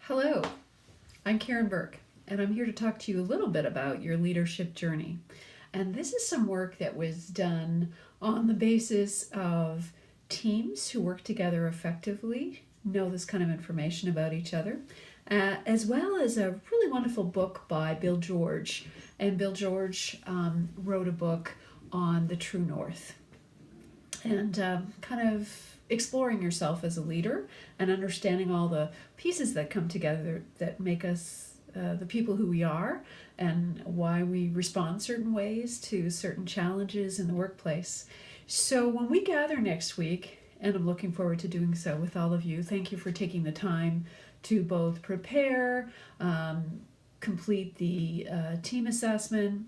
Hello, I'm Karen Burke, and I'm here to talk to you a little bit about your leadership journey. And this is some work that was done on the basis of teams who work together effectively, know this kind of information about each other, as well as a really wonderful book by Bill George. And Bill George wrote a book on the True North and kind of exploring yourself as a leader and understanding all the pieces that come together that make us the people who we are and why we respond certain ways to certain challenges in the workplace. So when we gather next week, and I'm looking forward to doing so with all of you, thank you for taking the time to both prepare, complete the team assessment,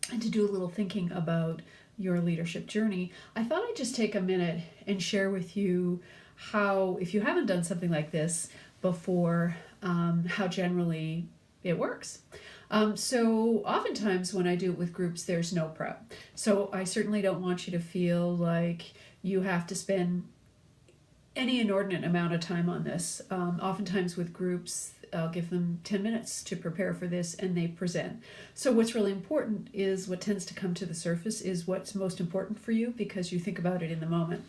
and to do a little thinking about your leadership journey. I thought I'd just take a minute and share with you how, if you haven't done something like this before, how generally it works. So oftentimes when I do it with groups, there's no prep. So I certainly don't want you to feel like you have to spend any inordinate amount of time on this. Oftentimes with groups, I'll give them 10 minutes to prepare for this and they present. So what's really important is what tends to come to the surface is what's most important for you because you think about it in the moment.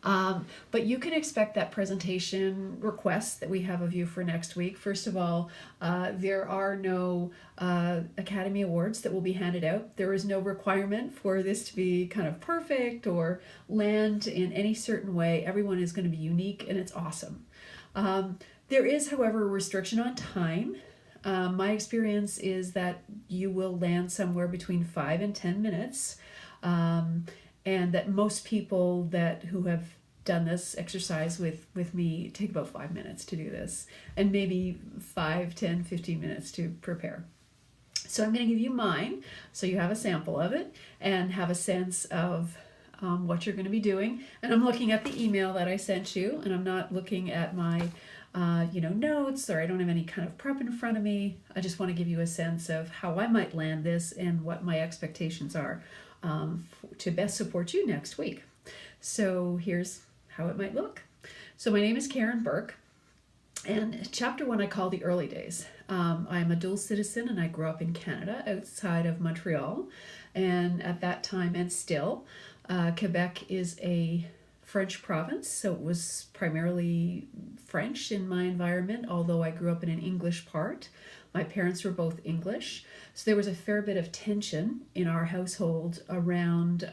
But you can expect that presentation requests that we have of you for next week. First of all, there are no Academy Awards that will be handed out. There is no requirement for this to be kind of perfect or land in any certain way. Everyone is going to be unique and it's awesome. There is, however, a restriction on time. My experience is that you will land somewhere between 5 and 10 minutes. And that most people who have done this exercise with me take about 5 minutes to do this and maybe 5, 10, 15 minutes to prepare. So I'm going to give you mine so you have a sample of it and have a sense of what you're going to be doing. And I'm looking at the email that I sent you and I'm not looking at my notes, or I don't have any kind of prep in front of me. I just want to give you a sense of how I might land this and what my expectations are to best support you next week. So here's how it might look. So my name is Karen Burke, and chapter 1 I call the early days. I'm a dual citizen and I grew up in Canada outside of Montreal, and at that time and still, Quebec is a French province, so it was primarily French in my environment, although I grew up in an English part. My parents were both English, so there was a fair bit of tension in our household around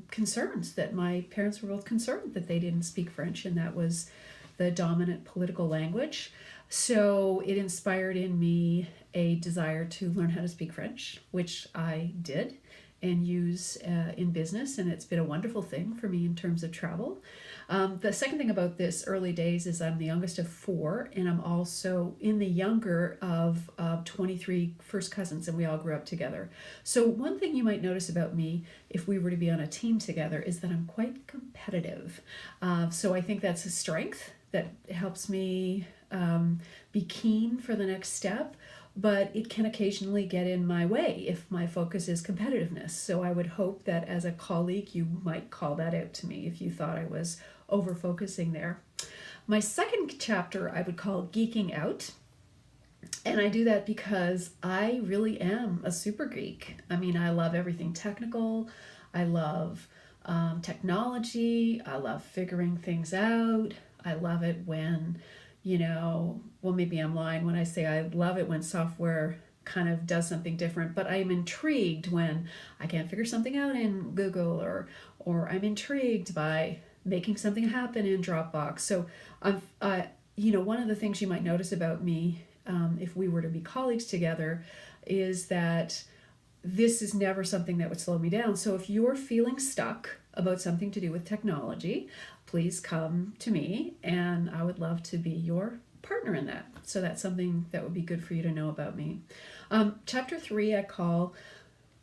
concerns that my parents were both concerned that they didn't speak French and that was the dominant political language. So it inspired in me a desire to learn how to speak French, which I did and use in business, and it's been a wonderful thing for me in terms of travel. The second thing about this early days is I'm the youngest of 4, and I'm also in the younger of 23 first cousins, and we all grew up together. So one thing you might notice about me if we were to be on a team together is that I'm quite competitive. So I think that's a strength that helps me be keen for the next step, but it can occasionally get in my way if my focus is competitiveness. So I would hope that as a colleague, you might call that out to me if you thought I was over-focusing there. My second chapter I would call Geeking Out. And I do that because I really am a super geek. I mean, I love everything technical. I love technology. I love figuring things out. I love it when maybe I'm lying when I say I love it when software kind of does something different, but I'm intrigued when I can't figure something out in Google, or I'm intrigued by making something happen in Dropbox. So one of the things you might notice about me, if we were to be colleagues together, is that this is never something that would slow me down. So if you're feeling stuck about something to do with technology, please come to me and I would love to be your partner in that. So that's something that would be good for you to know about me. Chapter 3 I call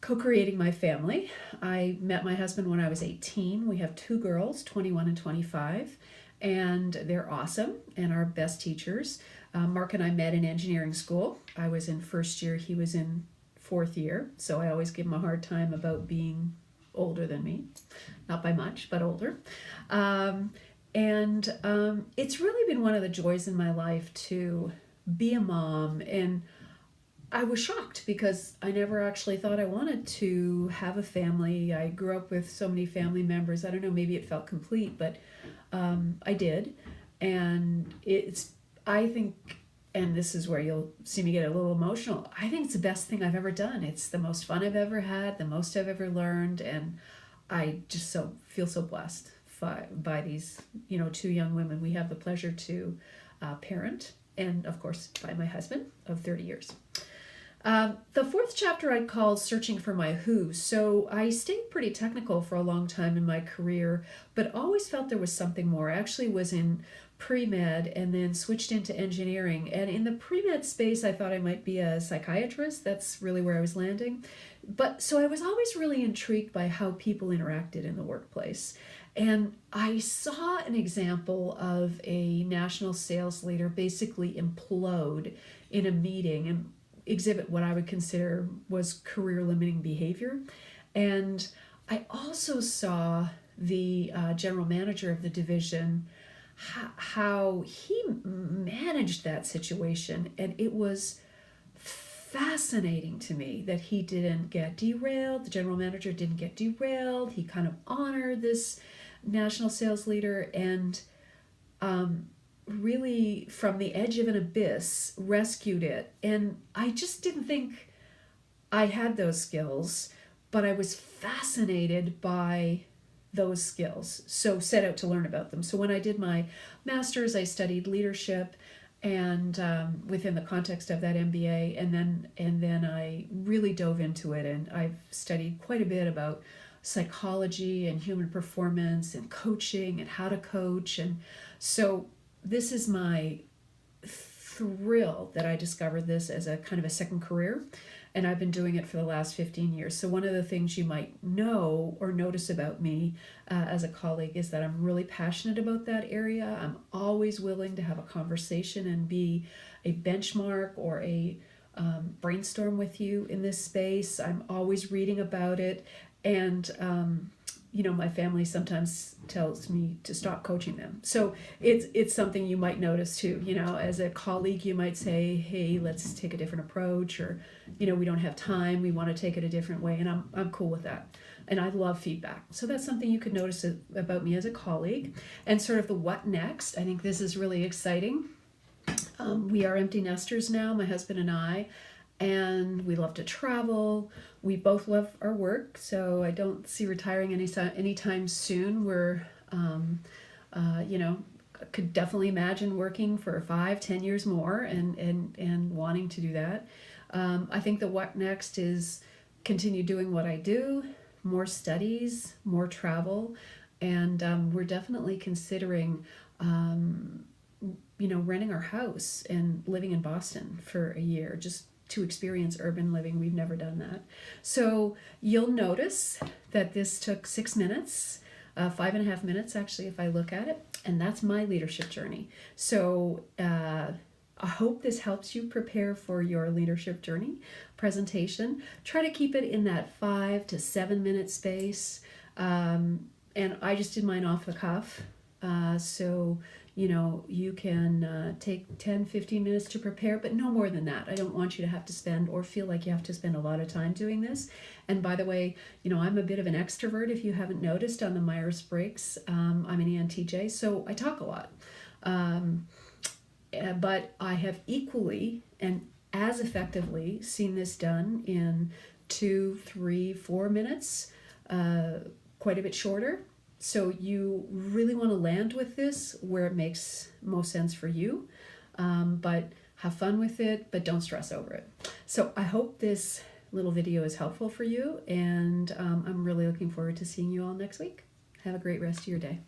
Co-Creating My Family. I met my husband when I was 18. We have 2 girls, 21 and 25, and they're awesome and our best teachers. Mark and I met in engineering school. I was in first year, he was in 4th year, so I always give him a hard time about being older than me. Not by much, but older. And it's really been one of the joys in my life to be a mom. And I was shocked because I never actually thought I wanted to have a family. I grew up with so many family members. I don't know, maybe it felt complete, but I did. And I think, and this is where you'll see me get a little emotional, I think it's the best thing I've ever done. It's the most fun I've ever had, the most I've ever learned. And I just feel so blessed by these, two young women. We have the pleasure to parent, and of course by my husband of 30 years. The fourth chapter I called Searching for My Who. So I stayed pretty technical for a long time in my career, but always felt there was something more. I actually was in pre-med and then switched into engineering. And in the pre-med space, I thought I might be a psychiatrist. That's really where I was landing. But so I was always really intrigued by how people interacted in the workplace. And I saw an example of a national sales leader basically implode in a meeting and exhibit what I would consider was career limiting behavior. And I also saw the general manager of the division, how he managed that situation. And it was fascinating to me that he didn't get derailed. The general manager didn't get derailed. He kind of honored this national sales leader and really from the edge of an abyss rescued it. And I just didn't think I had those skills, but I was fascinated by those skills, so set out to learn about them. So when I did my master's, I studied leadership, and within the context of that MBA, and then I really dove into it, and I've studied quite a bit about psychology and human performance and coaching and how to coach. And so this is my thrill that I discovered this as a kind of a second career, and I've been doing it for the last 15 years. So one of the things you might know or notice about me as a colleague is that I'm really passionate about that area. I'm always willing to have a conversation and be a benchmark or a brainstorm with you in this space. I'm always reading about it. And my family sometimes tells me to stop coaching them. So it's something you might notice too. As a colleague, you might say, hey, let's take a different approach, or, we don't have time, we want to take it a different way. And I'm cool with that. And I love feedback. So that's something you could notice about me as a colleague. And sort of the what next, I think this is really exciting. We are empty nesters now, my husband and I, and we love to travel. We both love our work, so I don't see retiring anytime soon. We're, could definitely imagine working for 5-10 years more and wanting to do that. I think the what next is continue doing what I do, more studies, more travel, and we're definitely considering renting our house and living in Boston for a year, just to experience urban living. We've never done that. So you'll notice that this took 6 minutes, 5.5 minutes actually, if I look at it, and that's my leadership journey. So I hope this helps you prepare for your leadership journey presentation. Try to keep it in that 5 to 7 minute space. And I just did mine off the cuff. So you can take 10-15 minutes to prepare, but no more than that. I don't want you to have to spend or feel like you have to spend a lot of time doing this. And by the way, I'm a bit of an extrovert, if you haven't noticed on the Myers-Briggs. I'm an ENTJ, so I talk a lot. But I have equally and as effectively seen this done in 2, 3, 4 minutes, quite a bit shorter. So you really want to land with this where it makes most sense for you, but have fun with it, but don't stress over it. So I hope this little video is helpful for you, and I'm really looking forward to seeing you all next week. Have a great rest of your day.